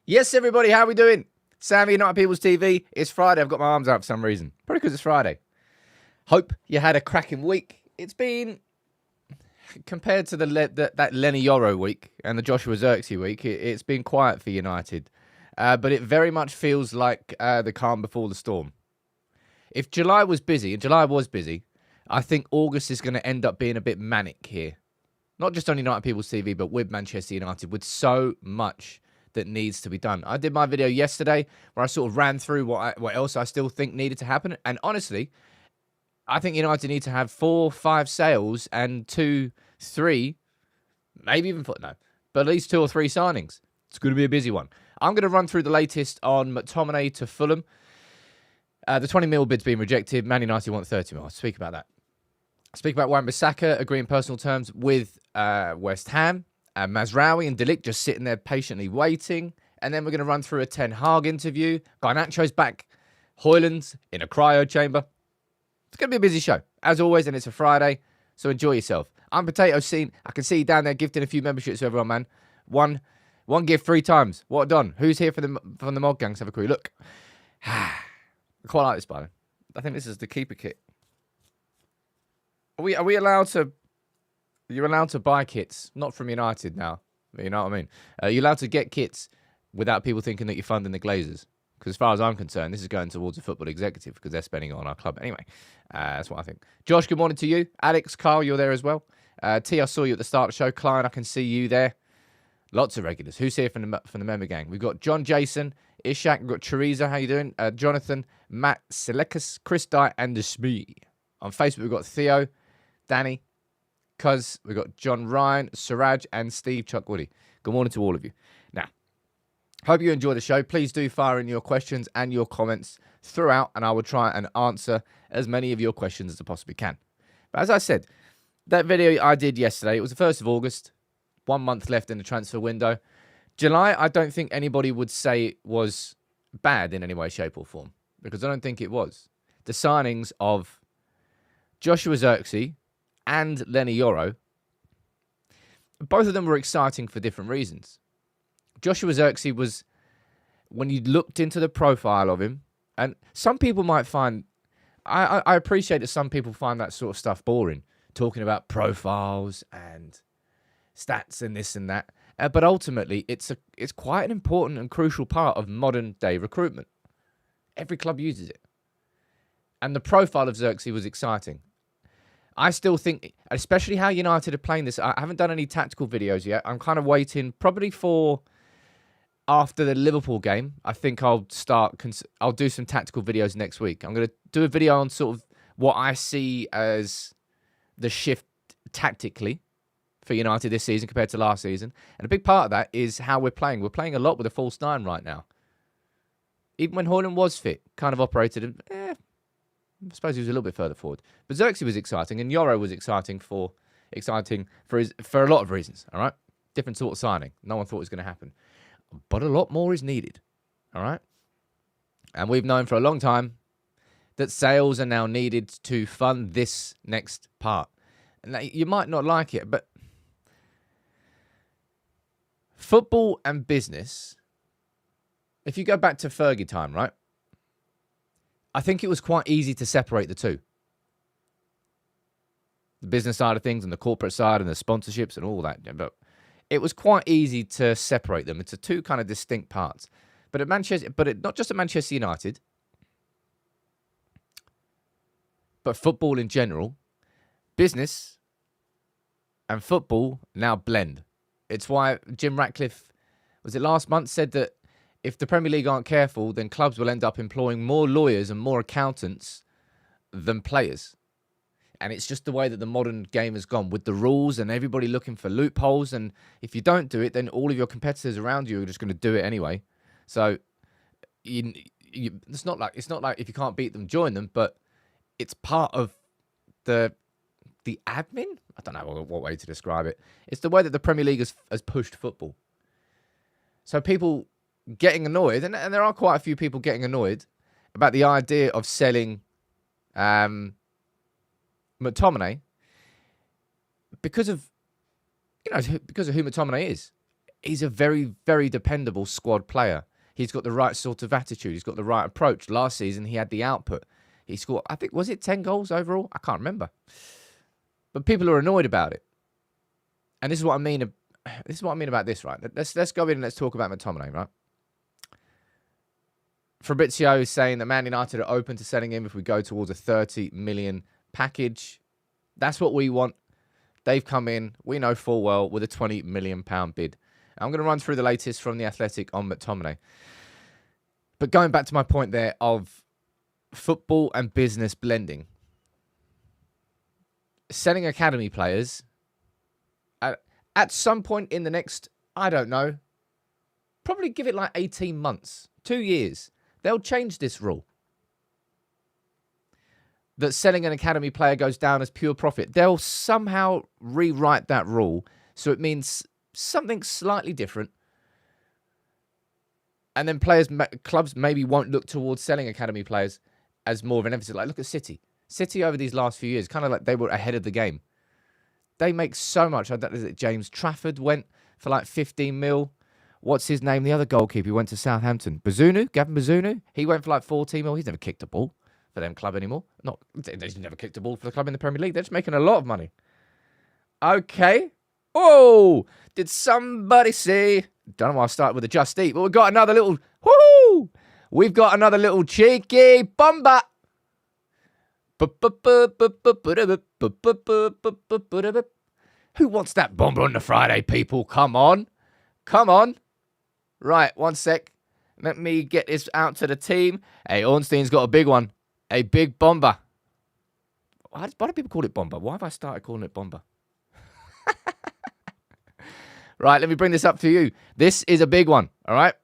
Yes, everybody, how are we doing? Sammy, United People's TV. It's Friday. I've got my arms out for some reason. Probably because it's Friday. Hope you had a cracking week. It's been, compared to that Lenny Yoro week and the Joshua Zirkzee week, it's been quiet for United. But it very much feels like the calm before the storm. If July was busy, and July was busy, I think August is going to end up being a bit manic here. Not just on United People's TV, but with Manchester United, with so much that needs to be done. I did my video yesterday where I sort of ran through what else I still think needed to happen. And honestly, I think United need to have 4, 5 sales and 2, 3, maybe even 4, no, but at least 2 or 3 signings. It's going to be a busy one. I'm going to run through the latest on McTominay to Fulham. The 20 mil bid's been rejected. Man United want 30 mil. I'll speak about that. Speak about Wan-Bissaka agreeing personal terms with West Ham. Mazraoui and Ligt just sitting there patiently waiting. And then we're going to run through a Ten Hag interview. Garnacho's back. Højlund's in a cryo chamber. It's going to be a busy show, as always, and it's a Friday, so enjoy yourself. I'm Potato Scene. I can see you down there gifting a few memberships to everyone, man. One gift 3 times. What done? Who's here from the Mod Gangs? Have a crew. Look. I quite like this, by the way. I think this is the keeper kit. Are we allowed to... You're allowed to buy kits, not from United now. You know what I mean? You're allowed to get kits without people thinking that you're funding the Glazers. Because as far as I'm concerned, this is going towards a football executive because they're spending it on our club. Anyway, that's what I think. Josh, good morning to you. Alex, Carl, you're there as well. T, I saw you at the start of the show. Klein, I can see you there. Lots of regulars. Who's here from the member gang? We've got John Jason, Ishak, we've got Teresa, how you doing? Jonathan, Matt, Selekas, Chris Dye, and the Smee. On Facebook, we've got Theo, Danny, Cuz, we've got John Ryan, Siraj, and Steve Chuckwoody. Good morning to all of you. Now, hope you enjoy the show. Please do fire in your questions and your comments throughout, and I will try and answer as many of your questions as I possibly can. But as I said, that video I did yesterday, it was the 1st of August, 1 month left in the transfer window. July, I don't think anybody would say was bad in any way, shape, or form, because I don't think it was. The signings of Joshua Zirkzee and Lenny Yoro, both of them were exciting for different reasons. Joshua Zirkzee was, when you looked into the profile of him, and some people might find, I appreciate that some people find that sort of stuff boring, talking about profiles and stats and this and that. But ultimately, it's quite an important and crucial part of modern day recruitment. Every club uses it. And the profile of Zirkzee was exciting. I still think, especially how United are playing this, I haven't done any tactical videos yet. I'm kind of waiting probably for after the Liverpool game. I think I'll do some tactical videos next week. I'm going to do a video on sort of what I see as the shift tactically for United this season compared to last season. And a big part of that is how we're playing. We're playing a lot with a false 9 right now. Even when Højlund was fit, kind of operated, I suppose he was a little bit further forward. But Zirkzee was exciting, and Yoro was exciting for a lot of reasons, all right? Different sort of signing. No one thought it was going to happen. But a lot more is needed, all right? And we've known for a long time that sales are now needed to fund this next part. And you might not like it, but football and business, if you go back to Fergie time, right? I think it was quite easy to separate the two. The business side of things and the corporate side and the sponsorships and all that. But it was quite easy to separate them into 2 kind of distinct parts. But not just at Manchester United, but football in general, business and football now blend. It's why Jim Ratcliffe, was it last month, said that if the Premier League aren't careful, then clubs will end up employing more lawyers and more accountants than players. And it's just the way that the modern game has gone, with the rules and everybody looking for loopholes. And if you don't do it, then all of your competitors around you are just going to do it anyway. So it's not like if you can't beat them, join them. But it's part of the admin. I don't know what way to describe it. It's the way that the Premier League has pushed football. So people getting annoyed, and there are quite a few people getting annoyed about the idea of selling McTominay because of who McTominay is. he's a very, very dependable squad player. He's got the right sort of attitude. He's got the right approach. Last season, he had the output. He scored, I think, was it 10 goals overall? I can't remember. But people are annoyed about it. And this is what I mean. This is what I mean about this, right? Let's go in and let's talk about McTominay, right? Fabrizio is saying that Man United are open to selling him if we go towards a 30 million package. That's what we want. They've come in, we know full well, with a £20 million bid. I'm going to run through the latest from The Athletic on McTominay. But going back to my point there of football and business blending, selling academy players at some point in the next, I don't know, probably give it like 18 months, 2 years, they'll change this rule. That selling an academy player goes down as pure profit. They'll somehow rewrite that rule so it means something slightly different. And then clubs maybe won't look towards selling academy players as more of an emphasis. Like, look at City. City over these last few years, kind of like they were ahead of the game. They make so much. James Trafford went for like 15 mil. What's his name? The other goalkeeper who went to Southampton. Gavin Bazunu. He went for like 14 mil. He's never kicked a ball for them club anymore. He's never kicked a ball for the club in the Premier League. They're just making a lot of money. Okay. Oh, did somebody say? Don't know why I started with a Just Eat, but we've got another little. Woohoo! We've got another little cheeky bomber. Who wants that bomber on the Friday, people? Come on. Come on. Right, one sec. Let me get this out to the team. Hey, Ornstein's got a big one. A big bomber. Why do people call it bomber? Why have I started calling it bomber? Right, let me bring this up for you. This is a big one, all right?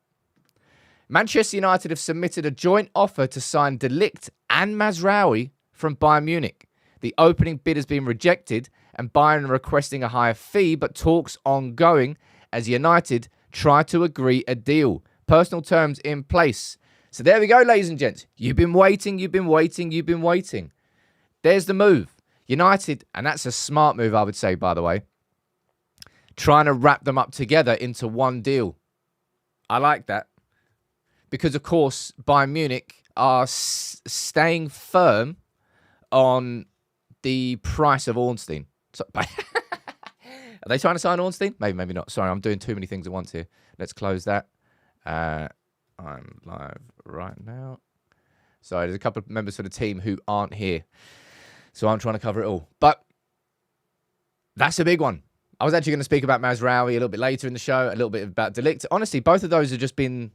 Manchester United have submitted a joint offer to sign Ligt and Mazraoui from Bayern Munich. The opening bid has been rejected, and Bayern are requesting a higher fee, but talks ongoing as United try to agree a deal. Personal terms in place. So there we go, ladies and gents. You've been waiting, you've been waiting, you've been waiting. There's the move. United, and that's a smart move, I would say, by the way, trying to wrap them up together into one deal. I like that. Because, of course, Bayern Munich are staying firm on the price of Ornstein. So, are they trying to sign Ornstein? Maybe, maybe not. Sorry, I'm doing too many things at once here. Let's close that. I'm live right now. Sorry, there's a couple of members for the team who aren't here. So I'm trying to cover it all. But that's a big one. I was actually going to speak about Mazraoui a little bit later in the show, a little bit about Ligt. Honestly, both of those have just been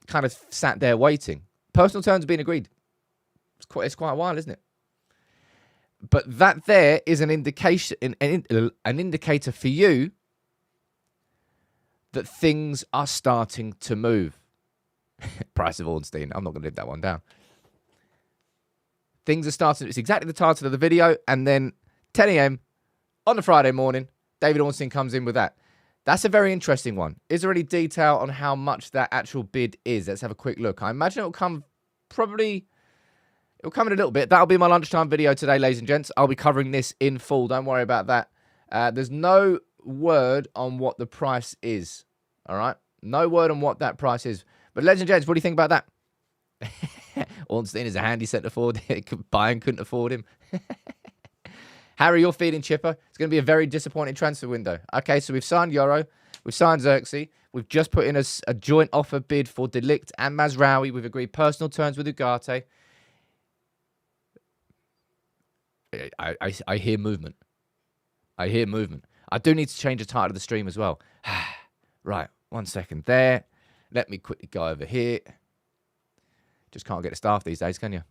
kind of sat there waiting. Personal terms have been agreed. It's quite a while, isn't it? But that there is an indication, an indicator for you that things are starting to move. Price of Ornstein. I'm not going to live that one down. Things are starting. It's exactly the title of the video. And then 10 a.m. on the Friday morning, David Ornstein comes in with that. That's a very interesting one. Is there any detail on how much that actual bid is? Let's have a quick look. I imagine it'll come probably... It'll come in a little bit. That'll be my lunchtime video today, ladies and gents. I'll be covering this in full. Don't worry about that. There's no word on what the price is. All right? No word on what that price is. But, ladies and gents, what do you think about that? Ornstein is a handy centre forward. Bayern couldn't afford him. Harry, you're feeling chipper. It's going to be a very disappointing transfer window. Okay, so we've signed Euro. We've signed Xerxes. We've just put in a joint offer bid for Ligt and Mazraoui. We've agreed personal terms with Ugarte. I hear movement. I hear movement. I do need to change the title of the stream as well. Right, 1 second there. Let me quickly go over here. Just can't get the staff these days, can you?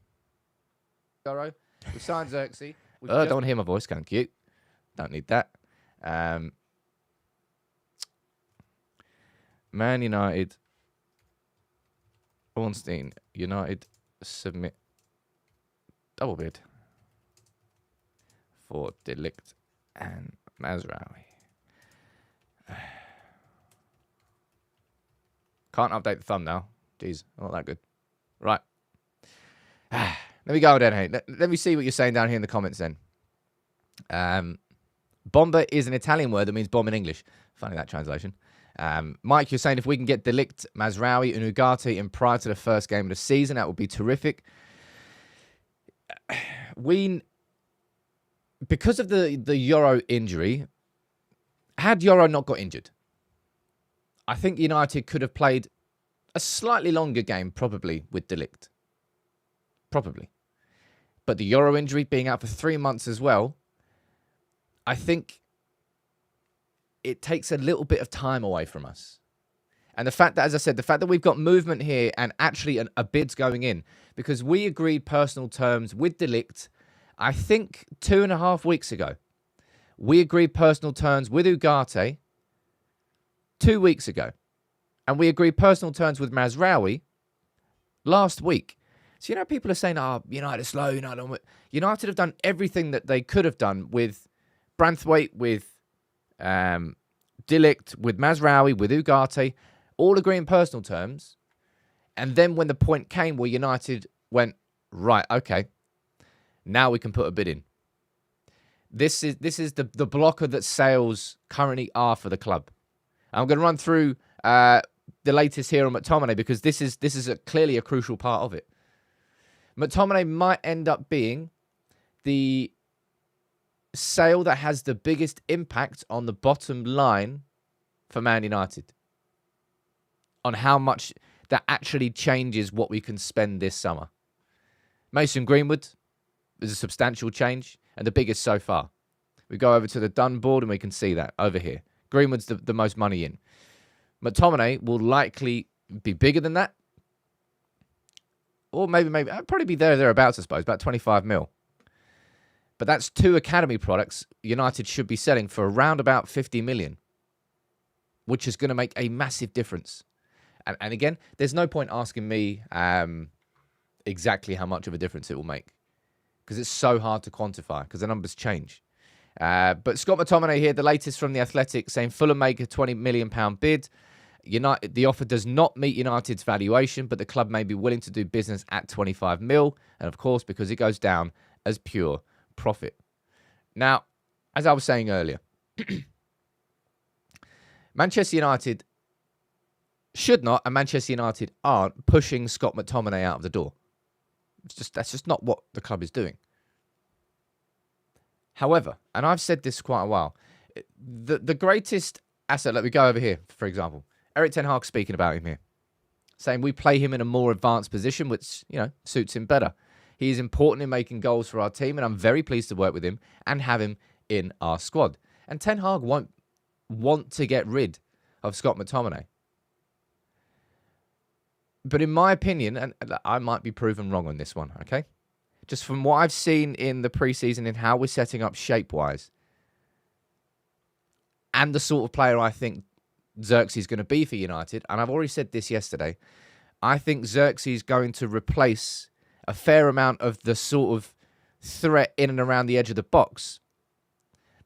We've signed Xerxes. Don't want to hear my voice going cute. Don't need that. Man United. Ornstein. United submit. Double bid. For Ligt and Mazraoui. Can't update the thumbnail. Jeez, not that good. Right. Let me go down here. Let me see what you're saying down here in the comments then. Bomber is an Italian word that means bomb in English. Funny that translation. Mike, you're saying if we can get Ligt, Mazraoui and Ugarte in prior to the first game of the season, that would be terrific. Because of the Euro injury, had Euro not got injured, I think United could have played a slightly longer game, probably, with Ligt. Probably. But the Euro injury being out for 3 months as well, I think it takes a little bit of time away from us. And the fact that, as I said, the fact that we've got movement here and actually a bid's going in, because we agreed personal terms with Ligt, I think 2.5 weeks ago. We agreed personal terms with Ugarte 2 weeks ago. And we agreed personal terms with Mazraoui last week. So, people are saying, United are slow, United have done everything that they could have done with Branthwaite, with Ligt, with Mazraoui, with Ugarte, all agreeing personal terms. And then when the point came where United went, right, okay, now we can put a bid in. This is the blocker that sales currently are for the club. I'm going to run through the latest here on McTominay because this is clearly a crucial part of it. McTominay might end up being the sale that has the biggest impact on the bottom line for Man United. On how much that actually changes what we can spend this summer. Mason Greenwood is a substantial change and the biggest so far. We go over to the done board and we can see that over here. Greenwood's the most money in. McTominay will likely be bigger than that. Or maybe, I'd probably be thereabouts, I suppose, about 25 mil. But that's 2 academy products United should be selling for around about 50 million, which is going to make a massive difference. And again, there's no point asking me exactly how much of a difference it will make because it's so hard to quantify because the numbers change. But Scott McTominay here, the latest from The Athletic, saying Fulham make a £20 million bid. The offer does not meet United's valuation, but the club may be willing to do business at 25 mil. And of course, because it goes down as pure profit. Now, as I was saying earlier, Manchester United should not, and Manchester United aren't, pushing Scott McTominay out of the door. That's just not what the club is doing. However, and I've said this quite a while, the greatest asset, let me go over here, for example. Erik ten Hag speaking about him here, saying we play him in a more advanced position, which, suits him better. He is important in making goals for our team, and I'm very pleased to work with him and have him in our squad. And Ten Hag won't want to get rid of Scott McTominay. But in my opinion, and I might be proven wrong on this one, okay? Just from what I've seen in the preseason and how we're setting up shape-wise, and the sort of player I think Xerxes is going to be for United, and I've already said this yesterday, I think Xerxes is going to replace a fair amount of the sort of threat in and around the edge of the box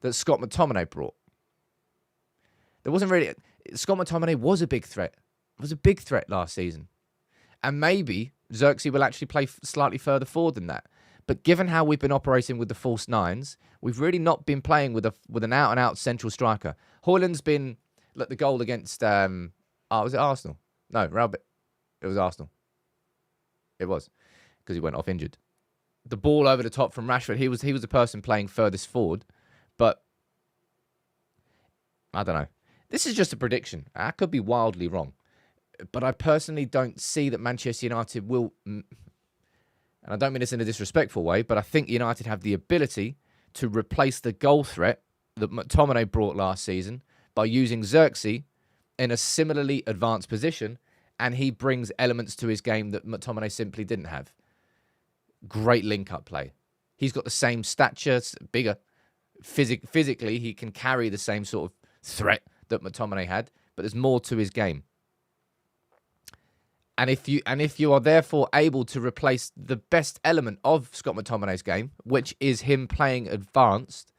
that Scott McTominay brought. There wasn't really... Scott McTominay was a big threat. It was a big threat last season. And maybe Xerxes will actually play slightly further forward than that. But given how we've been operating with the false nines, we've really not been playing with an out-and-out central striker. Højlund's been... Look, the goal against... was it Arsenal? No, it was Arsenal. It was. Because he went off injured. The ball over the top from Rashford, he was the person playing furthest forward. But... I don't know. This is just a prediction. I could be wildly wrong. But I personally don't see that Manchester United will... And I don't mean this in a disrespectful way, but I think United have the ability to replace the goal threat that McTominay brought last season by using Xerxes in a similarly advanced position, and he brings elements to his game that McTominay simply didn't have. Great link-up play. He's got the same stature, bigger. Physically, he can carry the same sort of threat that McTominay had, but there's more to his game. And if you are therefore able to replace the best element of Scott McTominay's game, which is him playing advanced,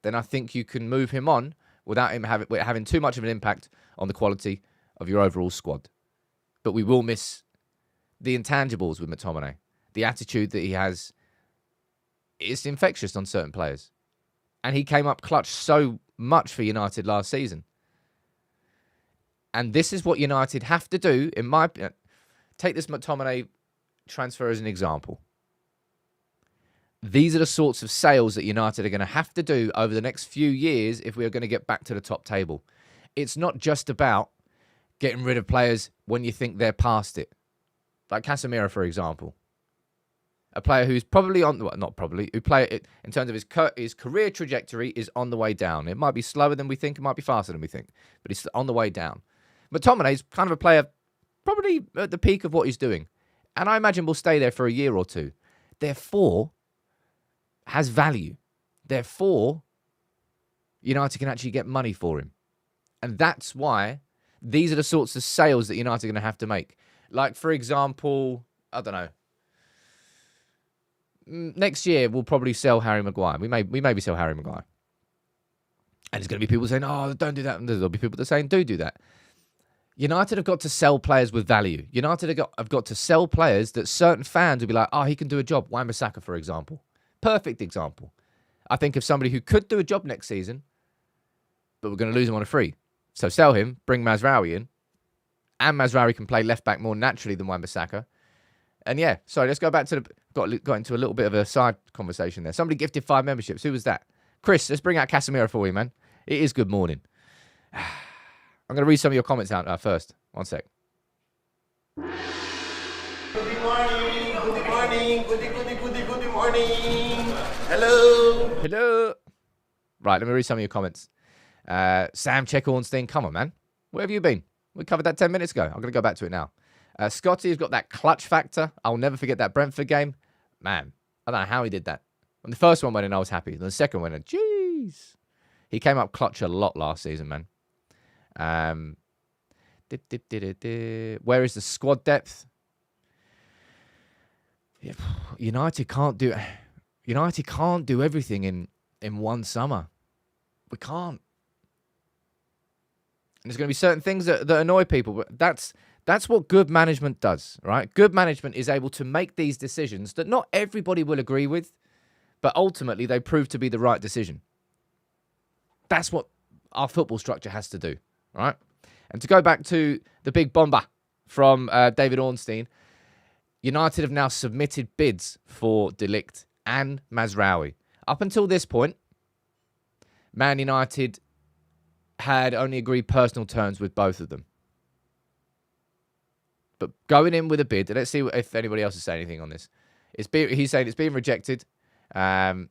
then I think you can move him on without him having too much of an impact on the quality of your overall squad. But we will miss the intangibles with McTominay. The attitude that he has is infectious on certain players. And he came up clutch so much for United last season. And this is what United have to do, in my opinion. Take this McTominay transfer as an example. These are the sorts of sales that United are going to have to do over the next few years if we are going to get back to the top table. It's not just about getting rid of players when you think they're past it. Like Casemiro, for example. A player who's probably on, well, not probably, who play it in terms of his career trajectory is on the way down. It might be slower than we think, it might be faster than we think, but it's on the way down. McTominay's kind of a player probably at the peak of what he's doing. And I imagine we'll stay there for a year or two. Therefore, has value. Therefore, United can actually get money for him. And that's why these are the sorts of sales that United are going to have to make. Like, for example, I don't know. Next year, we'll probably sell Harry Maguire. We maybe sell Harry Maguire. And there's going to be people saying, oh, don't do that. And there'll be people that are saying, do that. United have got to sell players with value. United have got to sell players that certain fans will be like, oh, he can do a job. Wan-Bissaka, for example. Perfect example. I think of somebody who could do a job next season, but we're going to lose him on a free. So sell him, bring Mazraoui in. And Mazraoui can play left back more naturally than Wan-Bissaka. And yeah, sorry, let's go back to got into a little bit of a side conversation there. Somebody gifted 5 memberships. Who was that? Chris, let's bring out Casemiro for you, man. It is good morning. I'm going to read some of your comments out first. One sec. Good morning. Good morning. Hello. Right, let me read some of your comments. Sam, check Ornstein. Come on, man. Where have you been? We covered that 10 minutes ago. I'm going to go back to it now. Scotty's got that clutch factor. I'll never forget that Brentford game. Man, I don't know how he did that. When the first one went in, I was happy. Then the second one went in, jeez. He came up clutch a lot last season, man. Where is the squad depth? United can't do everything in one summer. We can't. And there's going to be certain things that annoy people, but that's what good management does, right? Good management is able to make these decisions that not everybody will agree with, but ultimately they prove to be the right decision. That's what our football structure has to do, right? And to go back to the big bomber from David Ornstein, United have now submitted bids for Ligt and Mazraoui. Up until this point, Man United had only agreed personal terms with both of them. But going in with a bid, let's see if anybody else is saying anything on this. He's saying it's being rejected. Fab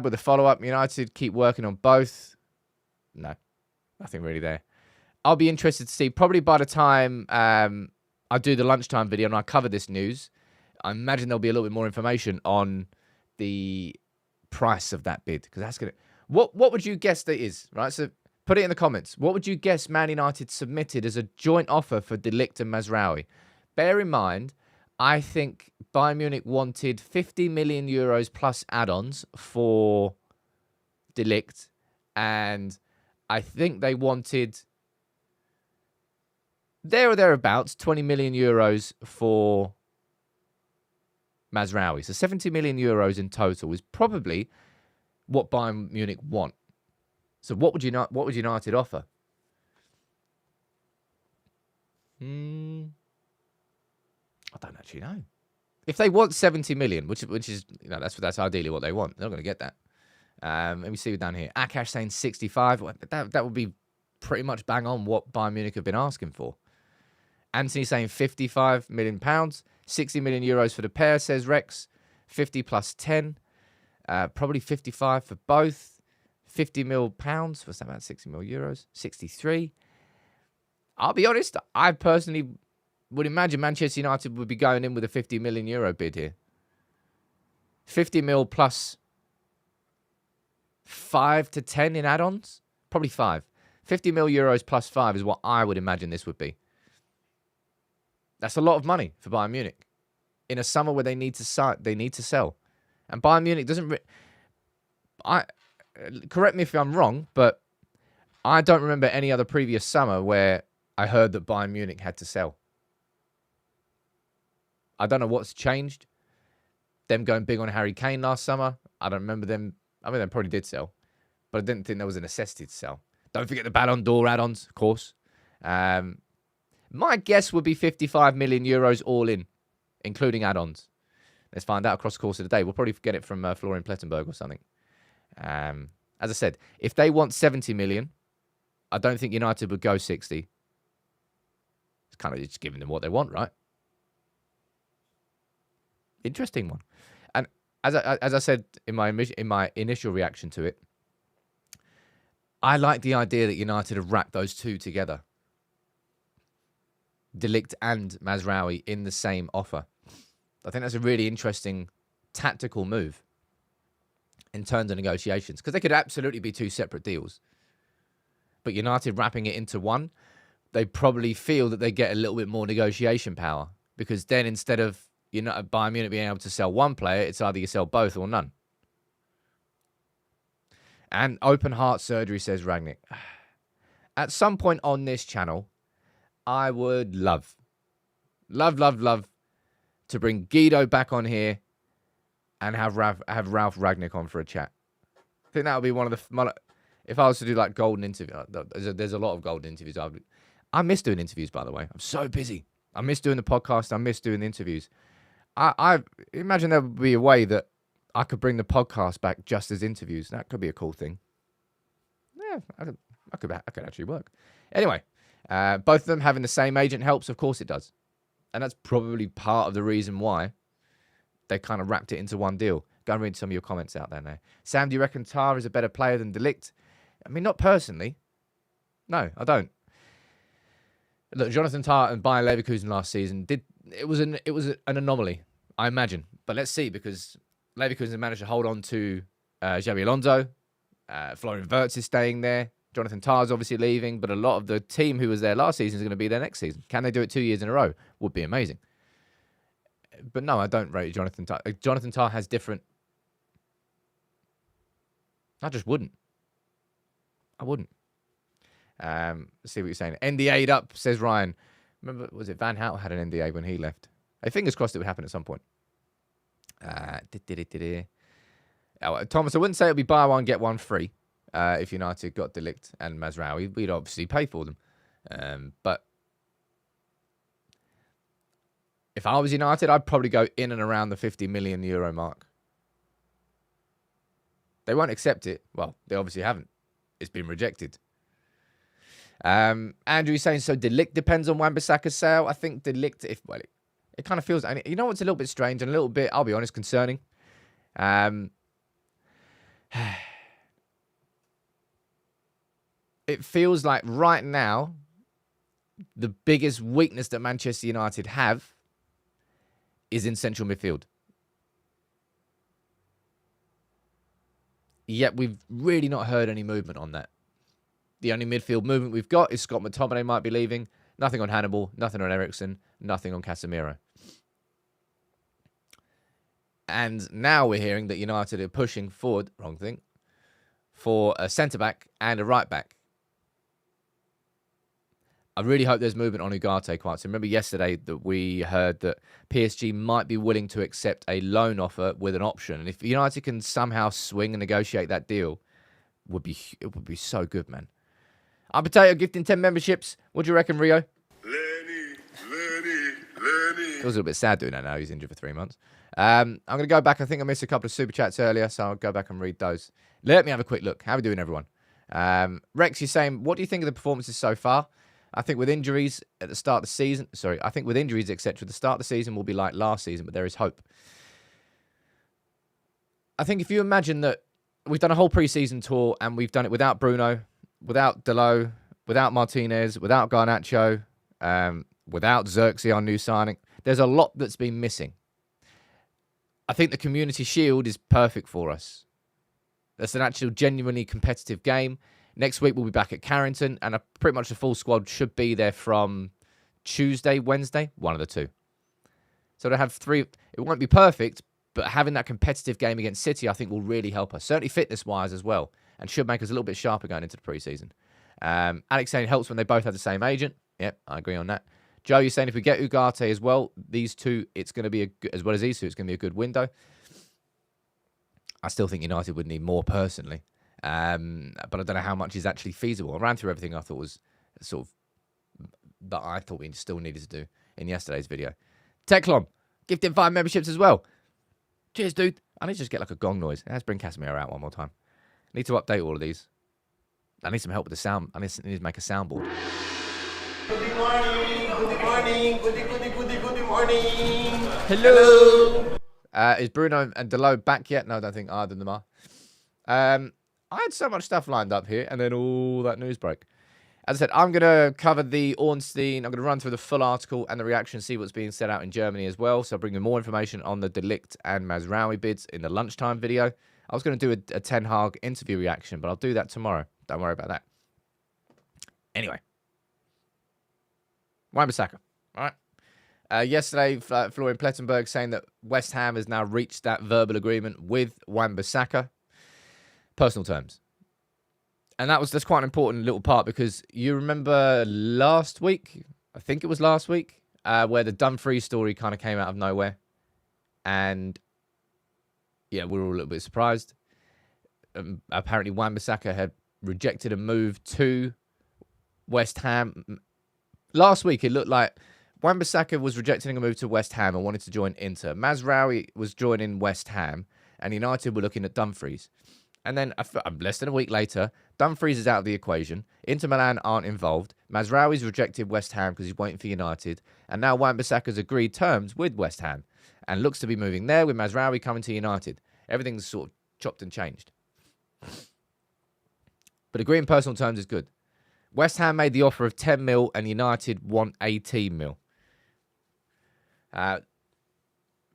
with a follow-up. United keep working on both. No, nothing really there. I'll be interested to see, probably by the time I do the lunchtime video and I cover this news, I imagine there'll be a little bit more information on the price of that bid. Because that's going to... What would you guess that is, right? So put it in the comments. What would you guess Man United submitted as a joint offer for Ligt and Mazraoui? Bear in mind, I think Bayern Munich wanted 50 million euros plus add-ons for Ligt, and I think they wanted there or thereabouts 20 million euros for Mazraoui. So 70 million euros in total is probably what Bayern Munich want. So what would United offer? I don't actually know. If they want 70 million, which is that's ideally what they want, they're not going to get that. Let me see down here. Akash saying 65. That would be pretty much bang on what Bayern Munich have been asking for. Anthony saying 55 million pounds, 60 million euros for the pair, says Rex. 50 plus 10. Probably 55 for both. 50 mil pounds. What's that, about 60 mil euros? 63. I'll be honest, I personally would imagine Manchester United would be going in with a 50 million euro bid here. 50 mil plus 5 to 10 in add-ons? Probably 5. 50 mil euros plus 5 is what I would imagine this would be. That's a lot of money for Bayern Munich in a summer where they need to sell. And Bayern Munich doesn't... correct me if I'm wrong, but I don't remember any other previous summer where I heard that Bayern Munich had to sell. I don't know what's changed. Them going big on Harry Kane last summer. I don't remember them. I mean, they probably did sell, but I didn't think there was a necessity to sell. Don't forget the Ballon d'Or add-ons, of course. My guess would be 55 million euros all in, including add-ons. Let's find out across the course of the day. We'll probably get it from Florian Plettenberg or something. As I said, if they want 70 million, I don't think United would go 60. It's kind of just giving them what they want, right? Interesting one. And as I said in my initial reaction to it, I like the idea that United have wrapped those two together. De Ligt and Mazraoui in the same offer. I think that's a really interesting tactical move in terms of negotiations, because they could absolutely be two separate deals. But United wrapping it into one, they probably feel that they get a little bit more negotiation power, because then instead of Bayern Munich being able to sell one player, it's either you sell both or none. And open heart surgery, says Ragnick. At some point on this channel, I would love to bring Guido back on here and have Ralph Ragnick on for a chat. I think that would be one of the... If I was to do like golden interview, there's a lot of golden interviews. I miss doing interviews, by the way. I'm so busy. I miss doing the podcast. I miss doing the interviews. I imagine there would be a way that I could bring the podcast back just as interviews. That could be a cool thing. Yeah, I could actually work. Anyway, both of them having the same agent helps. Of course it does. And that's probably part of the reason why they kind of wrapped it into one deal. Go and read some of your comments out there now. Sam, do you reckon Tah is a better player than De Ligt? I mean, not personally. No, I don't. Look, Jonathan Tah and Bayer Leverkusen last season it was an anomaly, I imagine. But let's see, because Leverkusen managed to hold on to Xabi Alonso. Florian Wirtz is staying there. Jonathan Tah is obviously leaving, but a lot of the team who was there last season is going to be there next season. Can they do it 2 years in a row? Would be amazing. But no, I don't rate Jonathan Tah. Jonathan Tah has different... I just wouldn't. I wouldn't. Let's see what you're saying. NDA'd up, says Ryan. Remember, was it Van Hout had an NDA when he left? Fingers crossed it would happen at some point. Thomas, I wouldn't say it would be buy one, get one free. If United got De Ligt and Mazraoui, we'd obviously pay for them. But if I was United, I'd probably go in and around the 50 million euro mark. They won't accept it. Well, they obviously haven't. It's been rejected. Andrew's saying, so De Ligt depends on Wan-Bissaka's sale. I think De Ligt, it kind of feels... You know what's a little bit strange and a little bit, I'll be honest, concerning? It feels like right now, the biggest weakness that Manchester United have is in central midfield. Yet we've really not heard any movement on that. The only midfield movement we've got is Scott McTominay might be leaving. Nothing on Hannibal, nothing on Eriksen, nothing on Casemiro. And now we're hearing that United are pushing forward, wrong thing, for a centre-back and a right-back. I really hope there's movement on Ugarte quite soon. Remember yesterday that we heard that PSG might be willing to accept a loan offer with an option. And if United can somehow swing and negotiate that deal, it would be so good, man. Our Potato gifting 10 memberships. What do you reckon, Rio? Lenny. Feels a little bit sad doing that now. He's injured for 3 months. I'm going to go back. I think I missed a couple of super chats earlier, so I'll go back and read those. Let me have a quick look. How are we doing, everyone? Rex, you're saying, what do you think of the performances so far? I think with injuries at the start of the season, etc., the start of the season will be like last season, but there is hope. I think if you imagine that we've done a whole pre-season tour and we've done it without Bruno, without Dalot, without Martinez, without Garnacho, without Xerxes, our new signing, there's a lot that's been missing. I think the Community Shield is perfect for us. That's an actual genuinely competitive game. Next week, we'll be back at Carrington, and pretty much the full squad should be there from Tuesday, Wednesday, one of the two. So to have three, it won't be perfect, but having that competitive game against City, I think, will really help us. Certainly fitness-wise as well, and should make us a little bit sharper going into the pre-season. Alex saying it helps when they both have the same agent. Yep, I agree on that. Joe, you're saying if we get Ugarte as well, these two, it's going to be, as well as these two, it's going to be a good window. I still think United would need more personally. But I don't know how much is actually feasible. I ran through everything I thought was sort of that I thought we still needed to do in yesterday's video. Teclon, gifted 5 memberships as well. Cheers, dude. I need to just get like a gong noise. Let's bring Casemiro out one more time. I need to update all of these. I need some help with the sound. I need to make a soundboard. Good morning. Good morning. Hello. Is Bruno and Delo back yet? No, I don't think either of them are. I had so much stuff lined up here, and then all that news broke. As I said, I'm going to cover the Ornstein. I'm going to run through the full article and the reaction, see what's being said out in Germany as well. So I'll bring you more information on the Ligt and Mazraoui bids in the lunchtime video. I was going to do a Ten Hag interview reaction, but I'll do that tomorrow. Don't worry about that. Anyway. Wan-Bissaka. All right. Yesterday, Florian Plettenberg saying that West Ham has now reached that verbal agreement with Wan-Bissaka. Personal terms. And that's quite an important little part, because you remember last week, I think it was last week, where the Dumfries story kind of came out of nowhere. And yeah, we were all a little bit surprised. Apparently Wan-Bissaka had rejected a move to West Ham. Last week, it looked like Wan-Bissaka was rejecting a move to West Ham and wanted to join Inter. Mazraoui was joining West Ham, and United were looking at Dumfries. And then less than a week later, Dumfries is out of the equation. Inter Milan aren't involved. Mazraoui's rejected West Ham because he's waiting for United. And now Wan-Bissaka's agreed terms with West Ham and looks to be moving there, with Mazraoui coming to United. Everything's sort of chopped and changed. But agreeing personal terms is good. West Ham made the offer of 10 mil and United want 18 mil.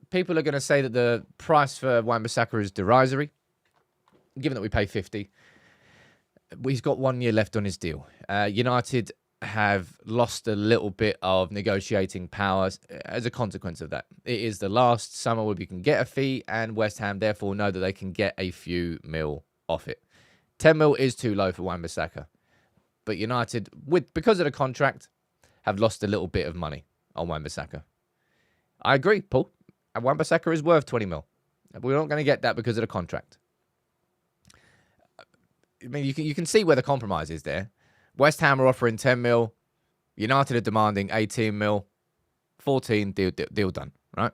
People are going to say that the price for Wan-Bissaka is derisory, given that we pay 50. He's got 1 year left on his deal. United have lost a little bit of negotiating powers as a consequence of that. It is the last summer where we can get a fee, and West Ham therefore know that they can get a few mil off it. 10 mil is too low for Wan-Bissaka. But United, because of the contract, have lost a little bit of money on Wan-Bissaka. I agree, Paul. Wan-Bissaka is worth 20 mil. We're not going to get that because of the contract. I mean, you can see where the compromise is there. West Ham are offering 10 mil. United are demanding 18 mil. 14, deal done, right?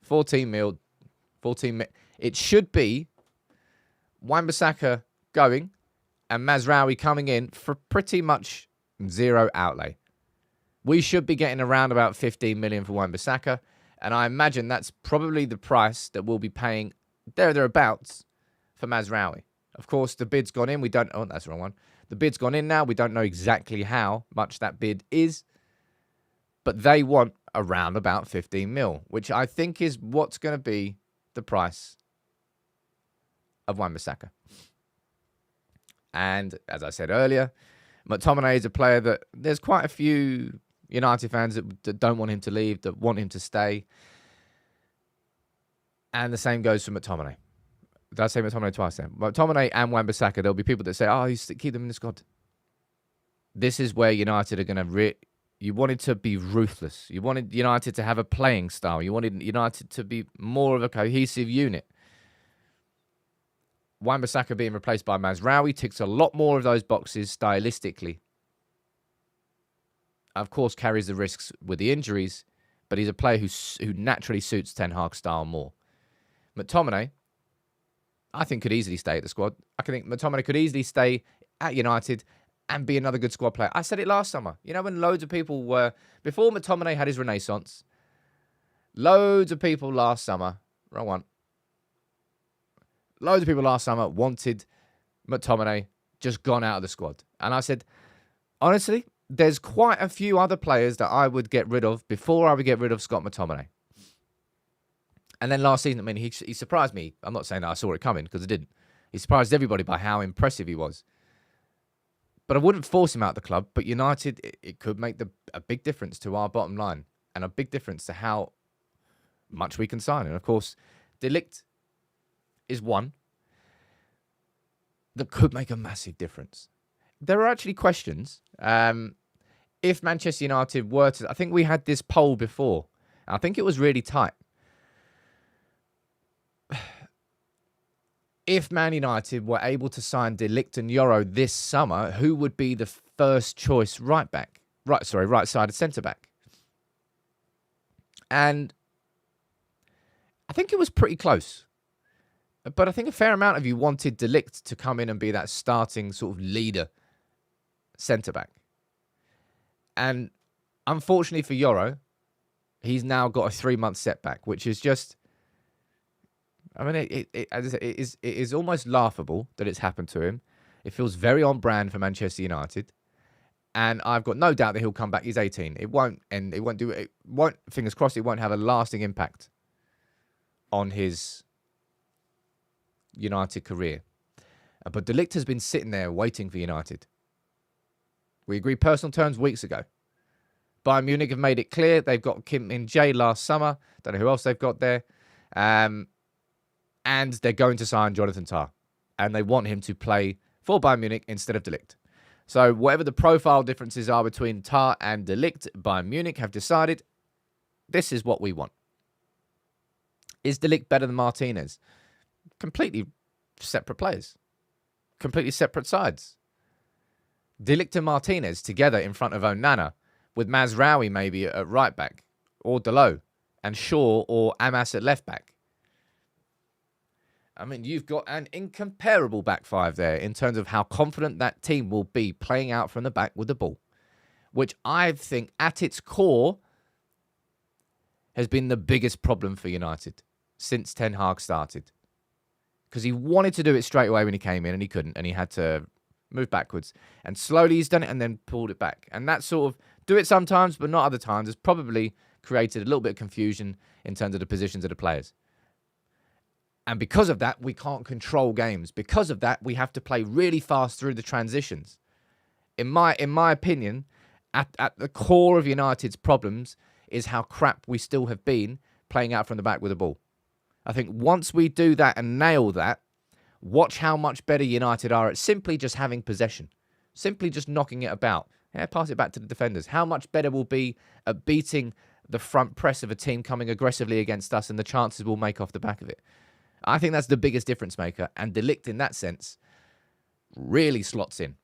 14 mil. It should be Wan-Bissaka going and Mazraoui coming in for pretty much zero outlay. We should be getting around about 15 million for Wan-Bissaka, and I imagine that's probably the price that we'll be paying thereabouts for Mazraoui. Of course, the bid's gone in. We don't... Oh, that's the wrong one. The bid's gone in now. We don't know exactly how much that bid is, but they want around about 15 mil, which I think is what's going to be the price of Wan-Bissaka. And as I said earlier, McTominay is a player that there's quite a few United fans that don't want him to leave, that want him to stay. And the same goes for McTominay. Did I say McTominay twice then? McTominay and Wan-Bissaka, there'll be people that say, oh, you keep them in the squad. This is where United are going to... You wanted to be ruthless. You wanted United to have a playing style. You wanted United to be more of a cohesive unit. Wan-Bissaka being replaced by Mazraoui ticks a lot more of those boxes stylistically. Of course, carries the risks with the injuries, but he's a player who naturally suits Ten Hag's style more. McTominay, I think, could easily stay at the squad. I think McTominay could easily stay at United and be another good squad player. I said it last summer. You know, when loads of people were... Before McTominay had his renaissance, loads of people last summer... Wrong one. Loads of people last summer wanted McTominay just gone out of the squad. And I said, honestly, there's quite a few other players that I would get rid of before I would get rid of Scott McTominay. And then last season, I mean, he surprised me. I'm not saying that I saw it coming, because I didn't. He surprised everybody by how impressive he was. But I wouldn't force him out of the club. But United, it could make a big difference to our bottom line, and a big difference to how much we can sign. And of course, Ligt is one that could make a massive difference. There are actually questions. If Manchester United were to... I think we had this poll before. I think it was really tight. if Man United were able to sign De Ligt and Yoro this summer, who would be the first choice right-sided centre-back? And I think it was pretty close. But I think a fair amount of you wanted De Ligt to come in and be that starting sort of leader centre-back. And unfortunately for Yoro, he's now got a 3-month setback, which is just... I mean, it is almost laughable that it's happened to him. It feels very on brand for Manchester United. And I've got no doubt that he'll come back. He's 18. It won't fingers crossed, it won't have a lasting impact on his United career. But De Ligt has been sitting there waiting for United. We agreed personal terms weeks ago. Bayern Munich have made it clear. They've got Kim Min-jae last summer. Don't know who else they've got there. And they're going to sign Jonathan Tah. And they want him to play for Bayern Munich instead of De Ligt. So whatever the profile differences are between Tah and De Ligt, Bayern Munich have decided this is what we want. Is De Ligt better than Martinez? Completely separate players. Completely separate sides. De Ligt and Martinez together in front of Onana, with Mazraoui maybe at right back, or Dalot, and Shaw or Amas at left back. I mean, you've got an incomparable back five there in terms of how confident that team will be playing out from the back with the ball, which I think at its core has been the biggest problem for United since Ten Hag started. Because he wanted to do it straight away when he came in and he couldn't, and he had to move backwards. And slowly he's done it and then pulled it back. And that sort of do it sometimes, but not other times, has probably created a little bit of confusion in terms of the positions of the players. And because of that, we can't control games. Because of that, we have to play really fast through the transitions. In my opinion, at the core of United's problems is how crap we still have been playing out from the back with the ball. I think once we do that and nail that, watch how much better United are at simply just having possession. Simply just knocking it about. Yeah, pass it back to the defenders. How much better we'll be at beating the front press of a team coming aggressively against us and the chances we'll make off the back of it. I think that's the biggest difference maker. And De Ligt, in that sense, really slots in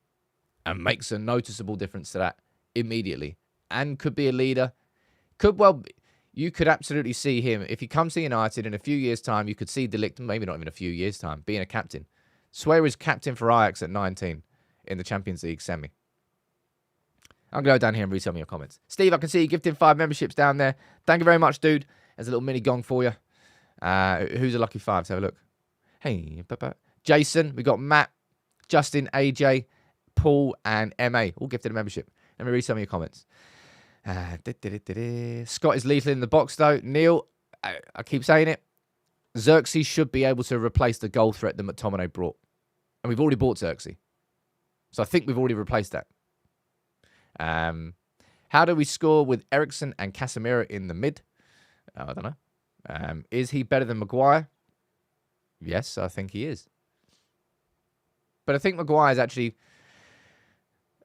and makes a noticeable difference to that immediately. And could be a leader. You could absolutely see him. If he comes to United in a few years' time, you could see De Ligt, maybe not even a few years' time, being a captain. Swear was captain for Ajax at 19 in the Champions League semi. I'm going to go down here and read some of your comments. Steve, I can see you gifted 5 memberships down there. Thank you very much, dude. There's a little mini gong for you. Who's a lucky 5? Let's have a look. Hey, Jason, we got Matt, Justin, AJ, Paul, and MA. All gifted a membership. Let me read some of your comments. Scott is lethal in the box, though. Neil, I keep saying it. Xerxes should be able to replace the goal threat that McTominay brought. And we've already bought Xerxes. So I think we've already replaced that. How do we score with Eriksen and Casemiro in the mid? I don't know. Is he better than Maguire? Yes, I think he is. But I think Maguire is actually...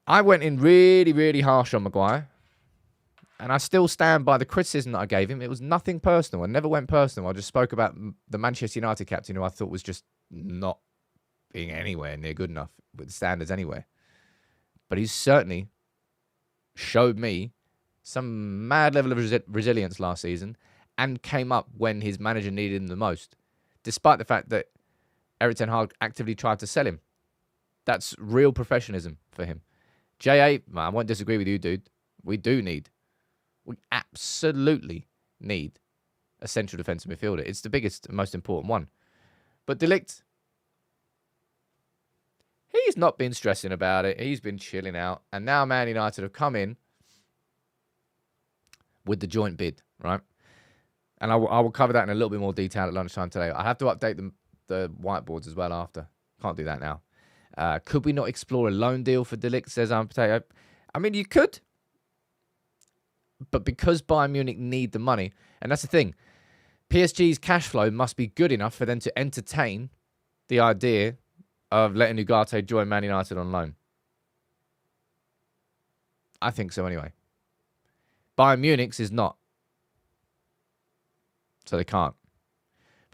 I went in really, really harsh on Maguire. And I still stand by the criticism that I gave him. It was nothing personal. I never went personal. I just spoke about the Manchester United captain who I thought was just not being anywhere near good enough with the standards anyway. But he's certainly showed me some mad level of resilience last season and came up when his manager needed him the most, despite the fact that Erik ten Hag actively tried to sell him. That's real professionalism for him. J.A., I won't disagree with you, dude. We absolutely need a central defensive midfielder. It's the biggest and most important one. But De Ligt, he's not been stressing about it. He's been chilling out. And now Man United have come in with the joint bid, right? And I will cover that in a little bit more detail at lunchtime today. I have to update the whiteboards as well after. Can't do that now. Could we not explore a loan deal for De Ligt, says Potato. I mean, you could. But because Bayern Munich need the money, and that's the thing, PSG's cash flow must be good enough for them to entertain the idea of letting Ugarte join Man United on loan. I think so anyway. Bayern Munich's is not. So they can't.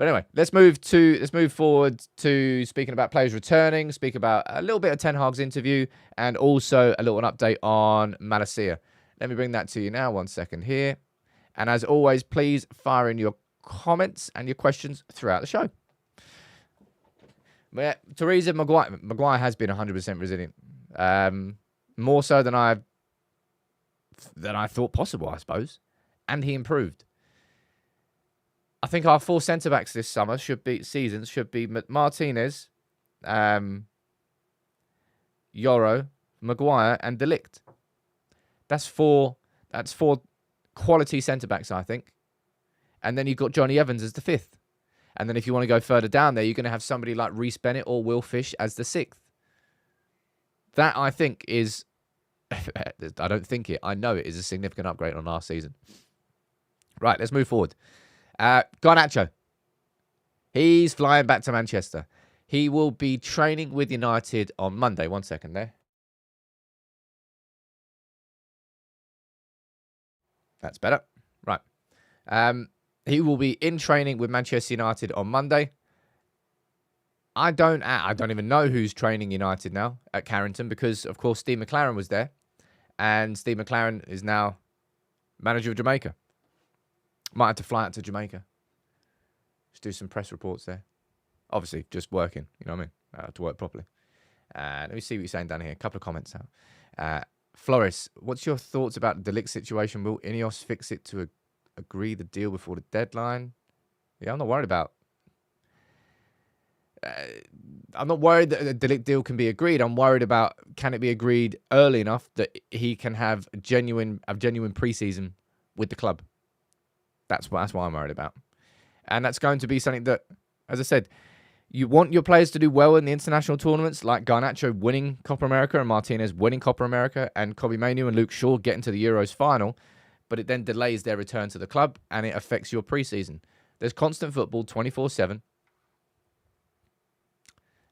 But anyway, let's move forward to speaking about players returning, speak about a little bit of Ten Hag's interview, and also a little update on Noussair. Let me bring that to you now. 1 second here. And as always, please fire in your comments and your questions throughout the show. But Teresa Maguire has been 100% resilient. More so than I thought possible, I suppose. And he improved. I think our 4 centre-backs this season should be Martinez, Yoro, Maguire, and Ligt. That's four quality centre-backs, I think. And then you've got Johnny Evans as the 5th. And then if you want to go further down there, you're going to have somebody like Reece Bennett or Will Fish as the 6th. That, I think, is... I don't think it. I know it is a significant upgrade on last season. Right, let's move forward. Garnacho. He's flying back to Manchester. He will be training with United on Monday. 1 second there. That's better. Right. He will be in training with Manchester United on Monday. I don't even know who's training United now at Carrington because, of course, Steve McClaren was there. And Steve McClaren is now manager of Jamaica. Might have to fly out to Jamaica. Just do some press reports there. Obviously, just working. You know what I mean? To work properly. Let me see what you're saying down here. A couple of comments now. Flores, what's your thoughts about the Ligt situation? Will Ineos fix it to agree the deal before the deadline? Yeah, I'm not worried about... I'm not worried that the Ligt deal can be agreed. I'm worried about, can it be agreed early enough that he can have genuine pre-season with the club? That's what I'm worried about. And that's going to be something that, as I said, you want your players to do well in the international tournaments, like Garnacho winning Copa America and Martinez winning Copa America and Kobbie Mainoo and Luke Shaw getting to the Euros final, but it then delays their return to the club and it affects your pre-season. There's constant football 24/7.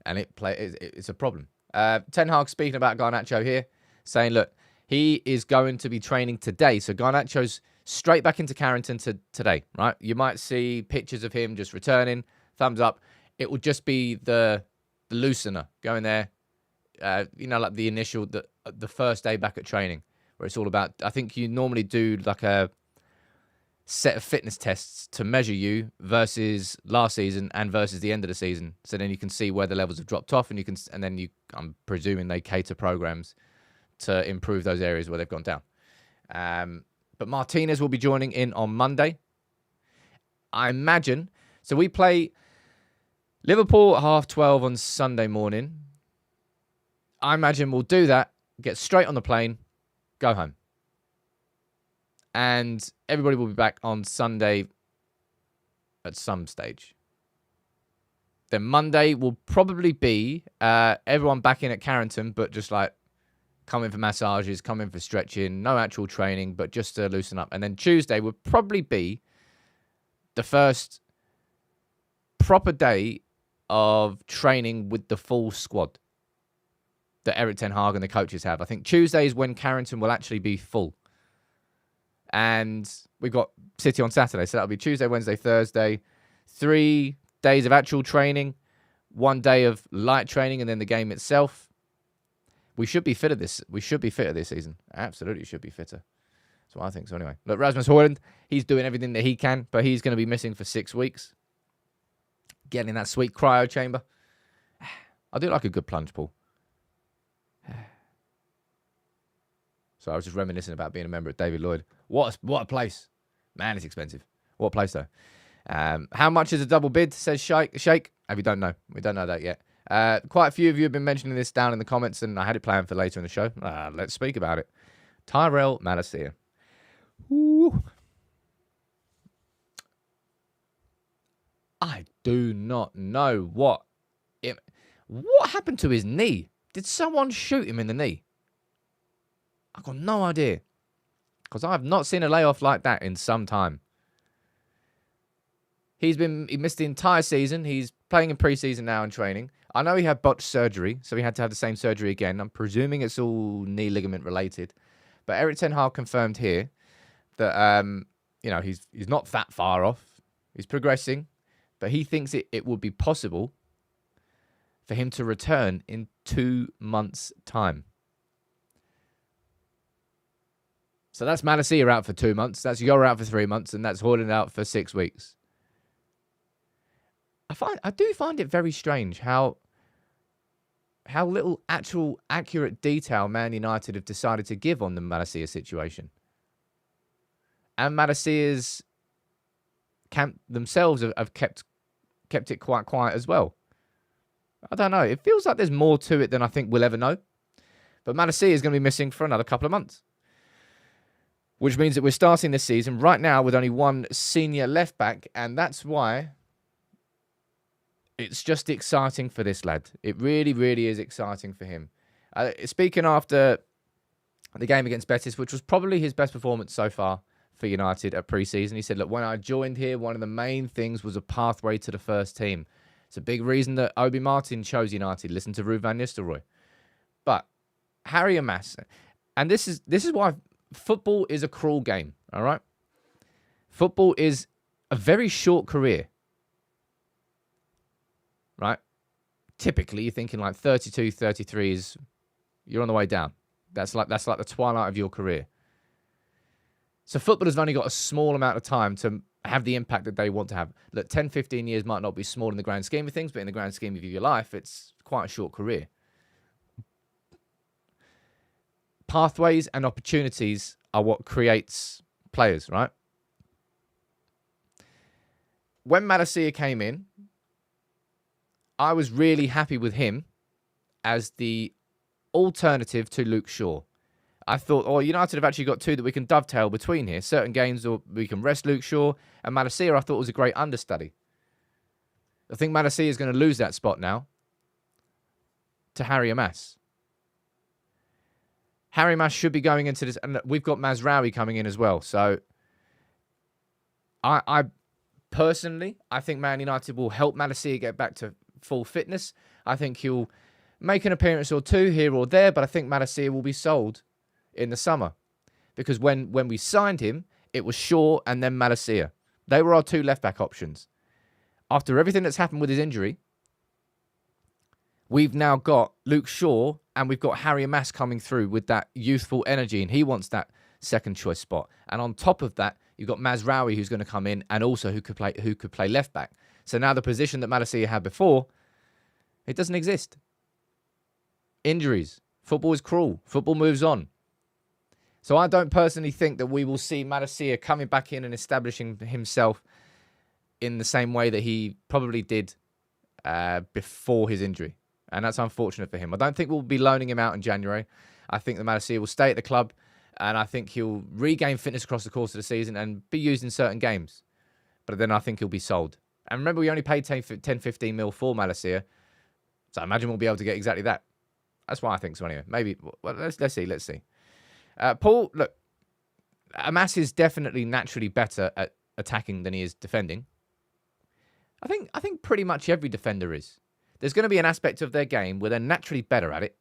And it's a problem. Ten Hag speaking about Garnacho here, saying, look, he is going to be training today. So Garnacho's straight back into Carrington today, right? You might see pictures of him just returning, thumbs up. It will just be the loosener going there, like the initial, the first day back at training, where it's all about, I think you normally do like a set of fitness tests to measure you versus last season and versus the end of the season. So then you can see where the levels have dropped off and then I'm presuming they cater programs to improve those areas where they've gone down. But Martinez will be joining in on Monday. I imagine. So we play Liverpool at 12:30 on Sunday morning. I imagine we'll do that, get straight on the plane, go home. And everybody will be back on Sunday at some stage. Then Monday will probably be everyone back in at Carrington, but just like come in for massages, come in for stretching, no actual training, but just to loosen up. And then Tuesday would probably be the first proper day of training with the full squad that Erik ten Hag and the coaches have. I think Tuesday is when Carrington will actually be full. And we've got City on Saturday. So that'll be Tuesday, Wednesday, Thursday. 3 days of actual training. 1 day of light training and then the game itself. We should be fitter this season. Absolutely should be fitter. That's what I think. So anyway. Look, Rasmus Højlund, he's doing everything that he can, but he's going to be missing for 6 weeks. Getting in that sweet cryo chamber. I do like a good plunge pool. So I was just reminiscing about being a member of David Lloyd. What a place. Man, it's expensive. What a place, though. How much is a double bid, says Shake? We don't know. We don't know that yet. Quite a few of you have been mentioning this down in the comments, and I had it planned for later in the show. Let's speak about it. Tyrell Malacia. Ooh. I do not know what happened to his knee. Did someone shoot him in the knee? I've got no idea. Because I've not seen a layoff like that in some time. He missed the entire season. He's playing in pre-season now and training. I know he had botched surgery, so he had to have the same surgery again. I'm presuming it's all knee ligament related. But Erik ten Hag confirmed here that he's not that far off. He's progressing. but he thinks it would be possible for him to return in 2 months' time. So that's Malacia out for 2 months, that's Yora out for 3 months, and that's Haaland out for 6 weeks. I do find it very strange how little actual accurate detail Man United have decided to give on the Malacia situation. And Malacia's camp themselves have kept it quite quiet as well. I don't know. It feels like there's more to it than I think we'll ever know. But Malacia is going to be missing for another couple of months. Which means that we're starting this season right now with only one senior left back. And that's why it's just exciting for this lad. It really, really is exciting for him. Speaking after the game against Betis, which was probably his best performance so far for United at pre-season, he said, look, when I joined here, one of the main things was a pathway to the first team. It's a big reason that Obi Martin chose United. Listen to Ruud van Nistelrooy. But Harry Amass, and this is why football is a cruel game, all right? Football is a very short career, right? Typically, you're thinking like 32, 33 is, you're on the way down. That's like the twilight of your career. So footballers have only got a small amount of time to have the impact that they want to have. Look, 10, 15 years might not be small in the grand scheme of things, but in the grand scheme of your life, it's quite a short career. Pathways and opportunities are what creates players, right? When Malacia came in, I was really happy with him as the alternative to Luke Shaw. I thought, United have actually got two that we can dovetail between here. Certain games or we can rest Luke Shaw, and Malacia I thought was a great understudy. I think Malacia is going to lose that spot now to Harry Amass. Harry Amass should be going into this, and we've got Mazraoui coming in as well. So I personally, I think Man United will help Malacia get back to full fitness. I think he'll make an appearance or two here or there, but I think Malacia will be sold in the summer. Because when we signed him, it was Shaw and then Malacia. They were our two left-back options. After everything that's happened with his injury, we've now got Luke Shaw and we've got Harry Amass coming through with that youthful energy, and he wants that second choice spot. And on top of that, you've got Mazraoui who's going to come in and also who could play left back. So now the position that Malacia had before, it doesn't exist. Injuries. Football is cruel. Football moves on. So I don't personally think that we will see Malacia coming back in and establishing himself in the same way that he probably did before his injury. And that's unfortunate for him. I don't think we'll be loaning him out in January. I think that Malacia will stay at the club, and I think he'll regain fitness across the course of the season and be used in certain games. But then I think he'll be sold. And remember, we only paid 10, 15 mil for Malacia. So I imagine we'll be able to get exactly that. That's why I think so anyway. Maybe. Well, let's see. Paul, look, Amass is definitely naturally better at attacking than he is defending. I think pretty much every defender is. There's going to be an aspect of their game where they're naturally better at it,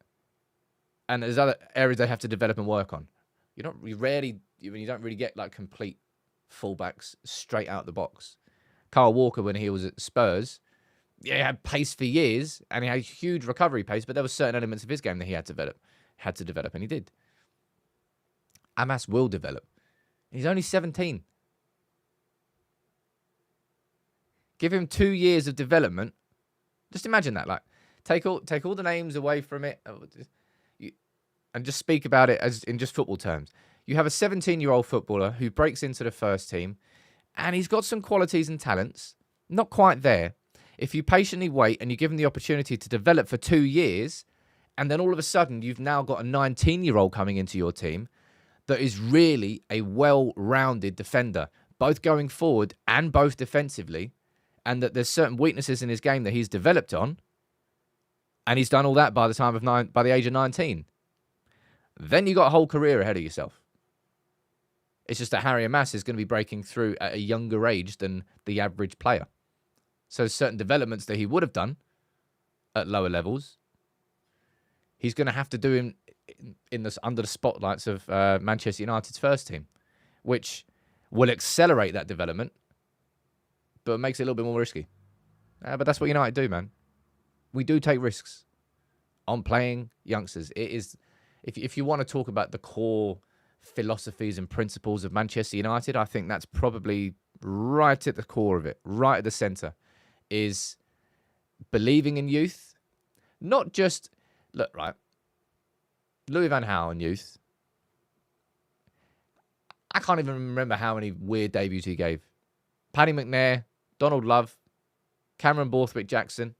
and there's other areas they have to develop and work on. You don't really get like complete fullbacks straight out the box. Kyle Walker, when he was at Spurs, he had pace for years and he had huge recovery pace, but there were certain elements of his game that he had to develop, and he did. Amass will develop. He's only 17. Give him 2 years of development. Just imagine that. Like, take all the names away from it, and just speak about it as in just football terms. You have a 17-year-old footballer who breaks into the first team, and he's got some qualities and talents, not quite there. If you patiently wait and you give him the opportunity to develop for 2 years, and then all of a sudden you've now got a 19-year-old coming into your team that is really a well-rounded defender, both going forward and both defensively, and that there's certain weaknesses in his game that he's developed on, and he's done all that by the age of 19. Then you got a whole career ahead of yourself. It's just that Harry Amass is going to be breaking through at a younger age than the average player. So certain developments that he would have done at lower levels, he's going to have to do under the spotlights of Manchester United's first team, which will accelerate that development, but makes it a little bit more risky. But that's what United do, man. We do take risks on playing youngsters. It is, if you want to talk about the core philosophies and principles of Manchester United, I think that's probably right at the core of it, right at the centre, is believing in youth. Not just, look, right, Louis van Gaal in youth. I can't even remember how many weird debuts he gave. Paddy McNair, Donald Love, Cameron Borthwick-Jackson.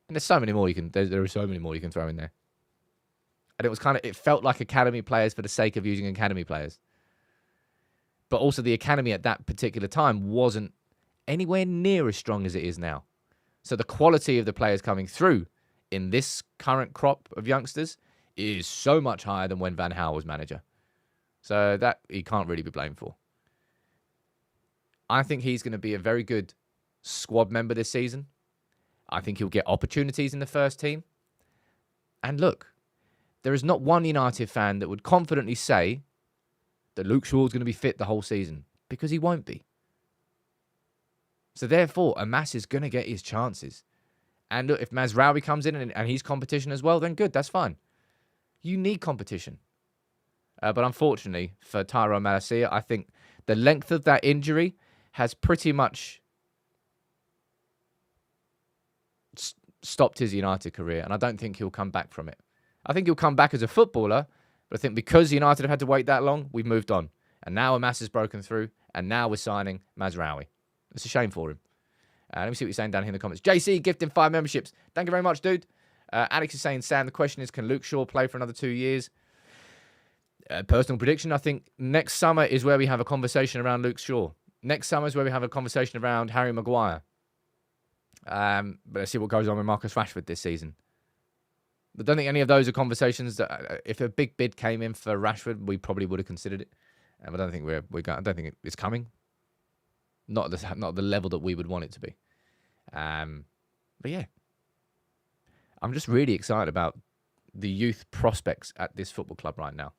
And there's so many more you can, there are so many more you can throw in there. And it was it felt like academy players for the sake of using academy players. But also the academy at that particular time wasn't anywhere near as strong as it is now. So the quality of the players coming through in this current crop of youngsters is so much higher than when Van Gaal was manager. So that he can't really be blamed for. I think he's going to be a very good squad member this season. I think he'll get opportunities in the first team. And look, there is not one United fan that would confidently say that Luke Shaw's going to be fit the whole season, because he won't be. So therefore, Amas is going to get his chances. And look, if Mazraoui comes in and he's competition as well, then good, that's fine. You need competition. But unfortunately for Tyrone Malacia, I think the length of that injury has pretty much stopped his United career, and I don't think he'll come back from it. I think he'll come back as a footballer, but I think because United have had to wait that long, we've moved on. And now Amas has broken through, and now we're signing Mazraoui. It's a shame for him. Let me see what you're saying down here in the comments. JC gifting 5 memberships. Thank you very much, dude. Alex is saying, Sam, the question is, can Luke Shaw play for another 2 years? Personal prediction, I think next summer is where we have a conversation around Luke Shaw. Next summer is where we have a conversation around Harry Maguire. But let's see what goes on with Marcus Rashford this season. I don't think any of those are conversations that, if a big bid came in for Rashford, we probably would have considered it. I don't think I don't think it's coming. Not at the level that we would want it to be. But yeah, I'm just really excited about the youth prospects at this football club right now.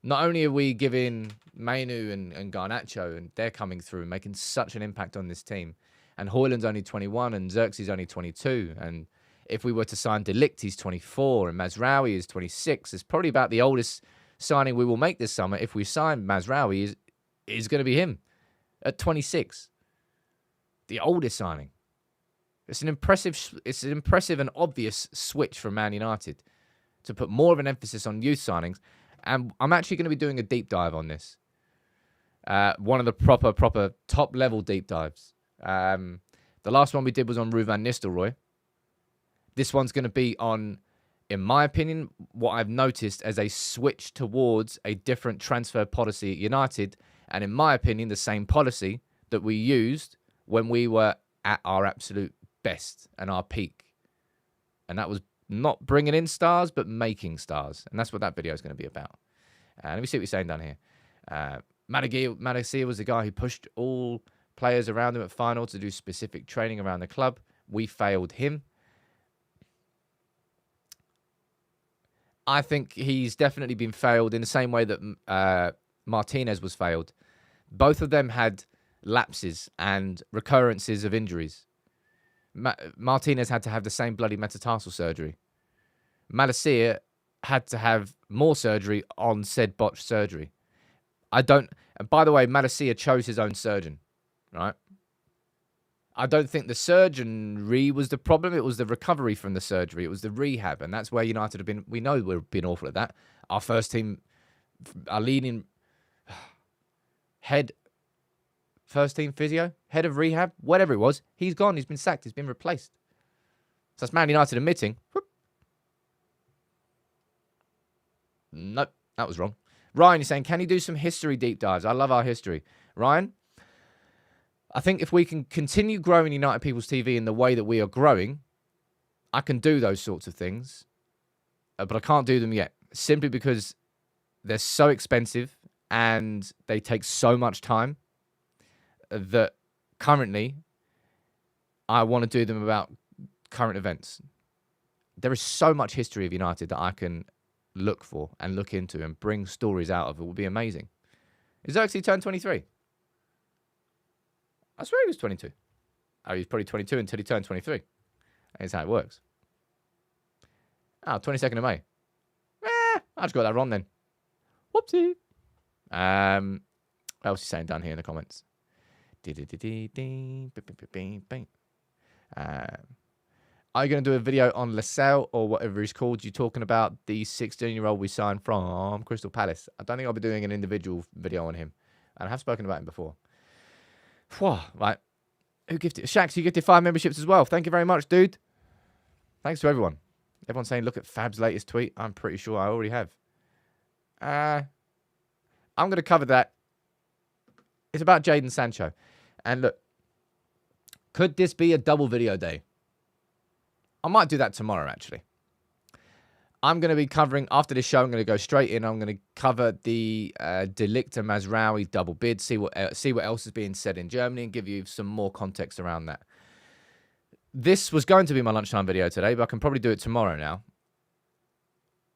Not only are we giving Mainu and Garnacho, and they're coming through and making such an impact on this team, and Højlund's only 21 and Xerxes only 22, and if we were to sign Ligt, he's 24, and Mazraoui is 26. It's probably about the oldest signing we will make this summer. If we sign Mazraoui, is going to be him at 26. The oldest signing. It's an impressive and obvious switch from Man United to put more of an emphasis on youth signings. And I'm actually going to be doing a deep dive on this. One of the proper top-level deep dives. The last one we did was on Ruud van Nistelrooy. This one's going to be on, in my opinion, what I've noticed as a switch towards a different transfer policy at United. And in my opinion, the same policy that we used when we were at our absolute best and our peak. And that was not bringing in stars, but making stars. And that's what that video is going to be about. Let me see what you're saying down here. Madagascar was the guy who pushed all players around him at final to do specific training around the club. We failed him. I think he's definitely been failed in the same way that Martinez was failed. Both of them had lapses and recurrences of injuries. Martinez had to have the same bloody metatarsal surgery. Malacia had to have more surgery on said botched surgery. And by the way, Malacia chose his own surgeon, right? I don't think the surgery was the problem. It was the recovery from the surgery. It was the rehab. And that's where United have been. We know we've been awful at that. Our first team, our leading first team physio, head of rehab, whatever it was, he's gone. He's been sacked. He's been replaced. So that's Man United admitting, whoop. Nope, that was wrong. Ryan is saying, can you do some history deep dives? I love our history. Ryan, I think if we can continue growing United People's TV in the way that we are growing, I can do those sorts of things. But I can't do them yet, simply because they're so expensive and they take so much time that currently I want to do them about current events. There is so much history of United that I can look for and look into and bring stories out of. It would be amazing. Is Xerxes turned 23? I swear he was 22. Oh, he's probably 22 until he turned 23. That's how it works. Oh, 22nd of May. I just got that wrong then. Whoopsie. What else is he saying down here in the comments? Are you going to do a video on Noussair or whatever he's called? You talking about the 16-year-old we signed from Crystal Palace? I don't think I'll be doing an individual video on him. And I have spoken about him before. Right. Who gifted? Shax, you gifted 5 memberships as well. Thank you very much, dude. Thanks to everyone. Everyone's saying, look at Fab's latest tweet. I'm pretty sure I already have. I'm going to cover that. It's about Jadon Sancho. And look, could this be a double video day? I might do that tomorrow, actually. I'm going to be covering, after this show, I'm going to go straight in. I'm going to cover the Ligt and Mazraoui double bid, see what else is being said in Germany, and give you some more context around that. This was going to be my lunchtime video today, but I can probably do it tomorrow now.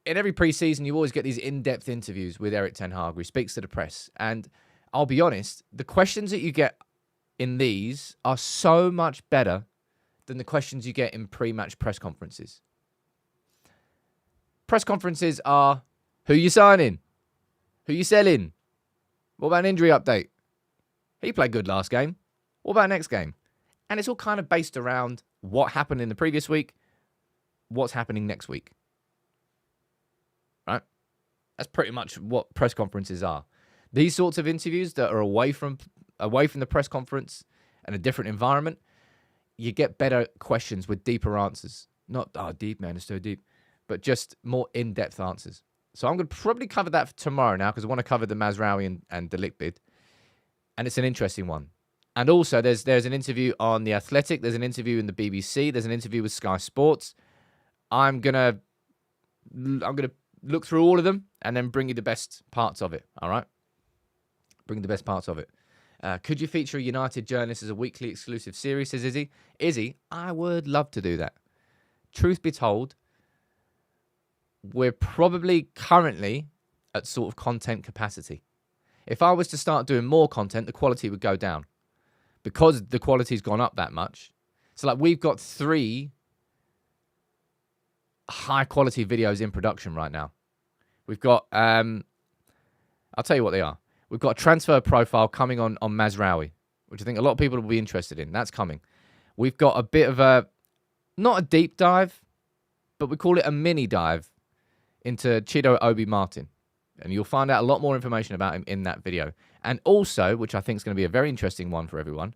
In every preseason, you always get these in-depth interviews with Erik ten Hag, where he speaks to the press. And I'll be honest, the questions that you get in these are so much better than the questions you get in pre-match press conferences. Press conferences are, who you signing? Who you selling? What about an injury update? He played good last game. What about next game? And it's all kind of based around what happened in the previous week, what's happening next week. Right? That's pretty much what press conferences are. These sorts of interviews that are away from the press conference and a different environment, you get better questions with deeper answers. Not, deep, man, it's so deep. But just more in-depth answers. So I'm going to probably cover that for tomorrow now because I want to cover the Mazraoui and the Ligt bid. And it's an interesting one. And also, there's an interview on The Athletic. There's an interview in the BBC. There's an interview with Sky Sports. I'm gonna look through all of them and then bring you the best parts of it. All right? Bring the best parts of it. Could you feature a United journalist as a weekly exclusive series, says Izzy? Izzy, I would love to do that. Truth be told, we're probably currently at sort of content capacity. If I was to start doing more content, the quality would go down. Because the quality's gone up that much. So, like, we've got 3 high-quality videos in production right now. We've got, I'll tell you what they are. We've got a transfer profile coming on Mazraoui, which I think a lot of people will be interested in. That's coming. We've got a bit of a, not a deep dive, but we call it a mini dive into Chido Obi Martin. And you'll find out a lot more information about him in that video. And also, which I think is going to be a very interesting one for everyone,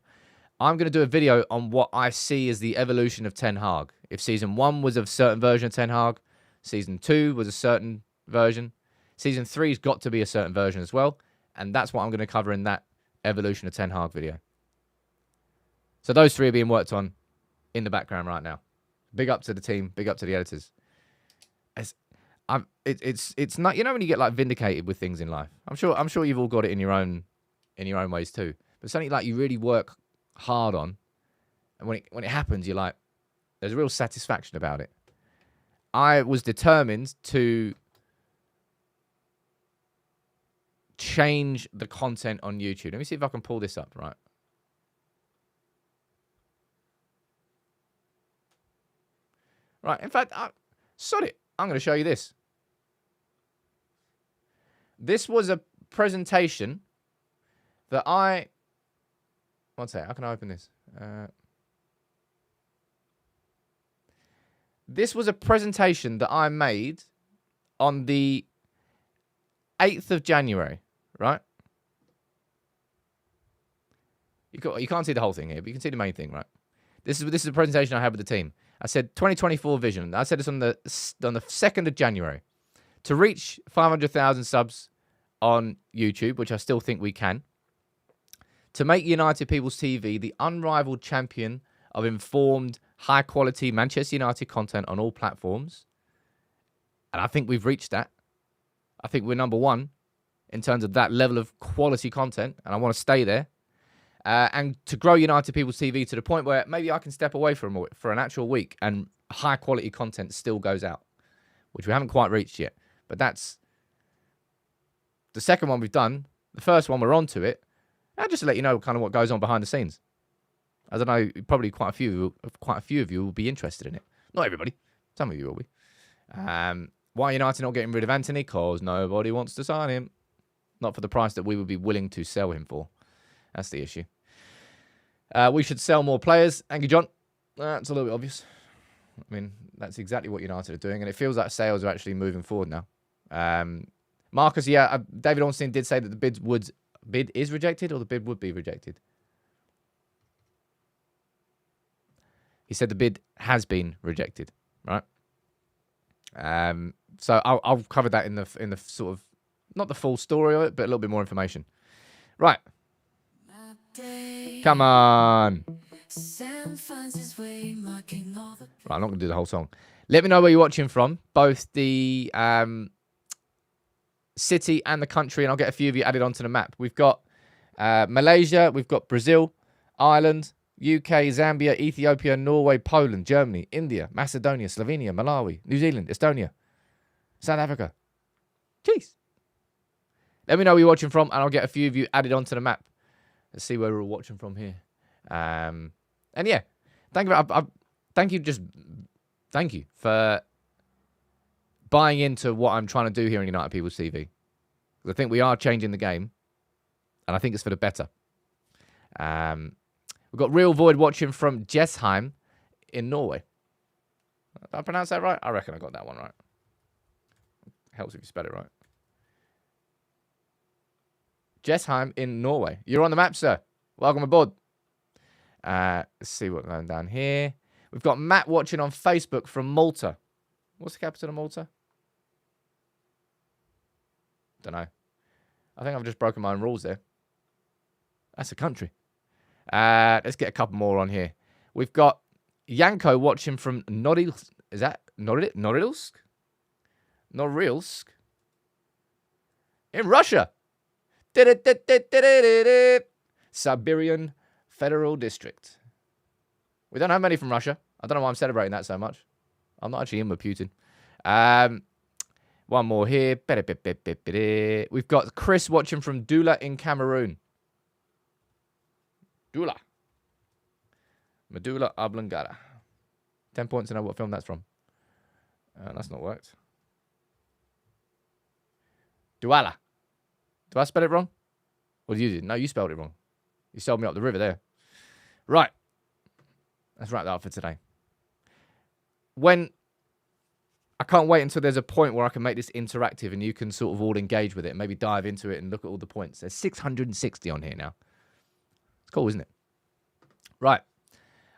I'm going to do a video on what I see as the evolution of Ten Hag. If Season 1 was a certain version of Ten Hag, Season 2 was a certain version, Season 3's got to be a certain version as well. And that's what I'm going to cover in that evolution of Ten Hag video. So those 3 are being worked on in the background right now. Big up to the team. Big up to the editors. It's not, you know, when you get like vindicated with things in life. I'm sure you've all got it in your own ways too. But something like you really work hard on, and when it happens, you're like, there's a real satisfaction about it. I was determined to change the content on YouTube. Let me see if I can pull this up, right? Right, in fact, sod it. I'm going to show you this. This was a presentation that one second, how can I open this? This was a presentation that I made on the 8th of January, right? You can't see the whole thing here, but you can see the main thing, right? This is a presentation I had with the team. I said 2024 vision. I said this on the 2nd of January. To reach 500,000 subs on YouTube, which I still think we can. To make United People's TV the unrivaled champion of informed, high-quality Manchester United content on all platforms. And I think we've reached that. I think we're number 1 in terms of that level of quality content, and I want to stay there. And to grow United People's TV to the point where maybe I can step away for an actual week and high-quality content still goes out, which we haven't quite reached yet. But that's the second one we've done. The first one, we're on to it. And just to let you know kind of what goes on behind the scenes. I don't know. Probably quite a few of you will be interested in it. Not everybody. Some of you will be. Why United not getting rid of Anthony? Because nobody wants to sign him. Not for the price that we would be willing to sell him for. That's the issue. We should sell more players. Thank you, John. That's a little bit obvious. I mean, that's exactly what United are doing, and it feels like sales are actually moving forward now. Marcus, David Ornstein did say that the bid is rejected, or the bid would be rejected. He said the bid has been rejected, right? So I'll cover that in the sort of, not the full story of it, but a little bit more information. Right. Come on. Right, I'm not going to do the whole song. Let me know where you're watching from, both the city and the country, and I'll get a few of you added onto the map. We've got Malaysia, we've got Brazil, Ireland, UK, Zambia, Ethiopia, Norway, Poland, Germany, India, Macedonia, Slovenia, Malawi, New Zealand, Estonia, South Africa. Jeez. Let me know where you're watching from, and I'll get a few of you added onto the map. Let's see where we're all watching from here. And yeah, thank you for buying into what I'm trying to do here on United People's TV. I think we are changing the game, and I think it's for the better. We've got Real Void watching from Jessheim in Norway. Did I pronounce that right? I reckon I got that one right. Helps if you spell it right. Jessheim in Norway. You're on the map, sir. Welcome aboard. Let's see what's going down here. We've got Matt watching on Facebook from Malta. What's the capital of Malta? Don't know. I think I've just broken my own rules there. That's a country. Let's get a couple more on here. We've got Yanko watching from Norilsk. Is that Norilsk? Norilsk? In Russia. Siberian Federal District. We don't have many from Russia. I don't know why I'm celebrating that so much. I'm not actually in with Putin. One more here. We've got Chris watching from Dula in Cameroon. Dula. Medulla oblongata. 10 points to know what film that's from. That's not worked. Douala. Do I spell it wrong? Or did you do? No, you spelled it wrong. You sold me up the river there. Right. Let's wrap that up for today. I can't wait until there's a point where I can make this interactive and you can sort of all engage with it and maybe dive into it and look at all the points. There's 660 on here now. It's cool, isn't it? Right.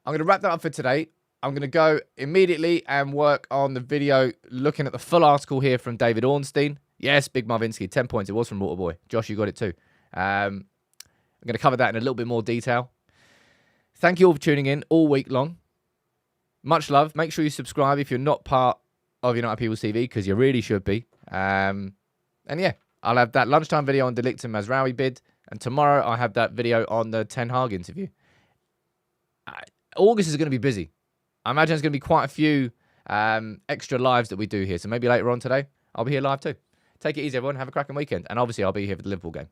I'm going to wrap that up for today. I'm going to go immediately and work on the video looking at the full article here from David Ornstein. Yes, Big Marvinsky, 10 points. It was from Waterboy. Josh, you got it too. I'm going to cover that in a little bit more detail. Thank you all for tuning in all week long. Much love. Make sure you subscribe if you're not part of United People's TV, because you really should be. And yeah, I'll have that lunchtime video on the Ligt and Mazraoui bid. And tomorrow I'll have that video on the Ten Hag interview. August is going to be busy. I imagine there's going to be quite a few extra lives that we do here. So maybe later on today, I'll be here live too. Take it easy, everyone. Have a cracking weekend. And obviously, I'll be here for the Liverpool game.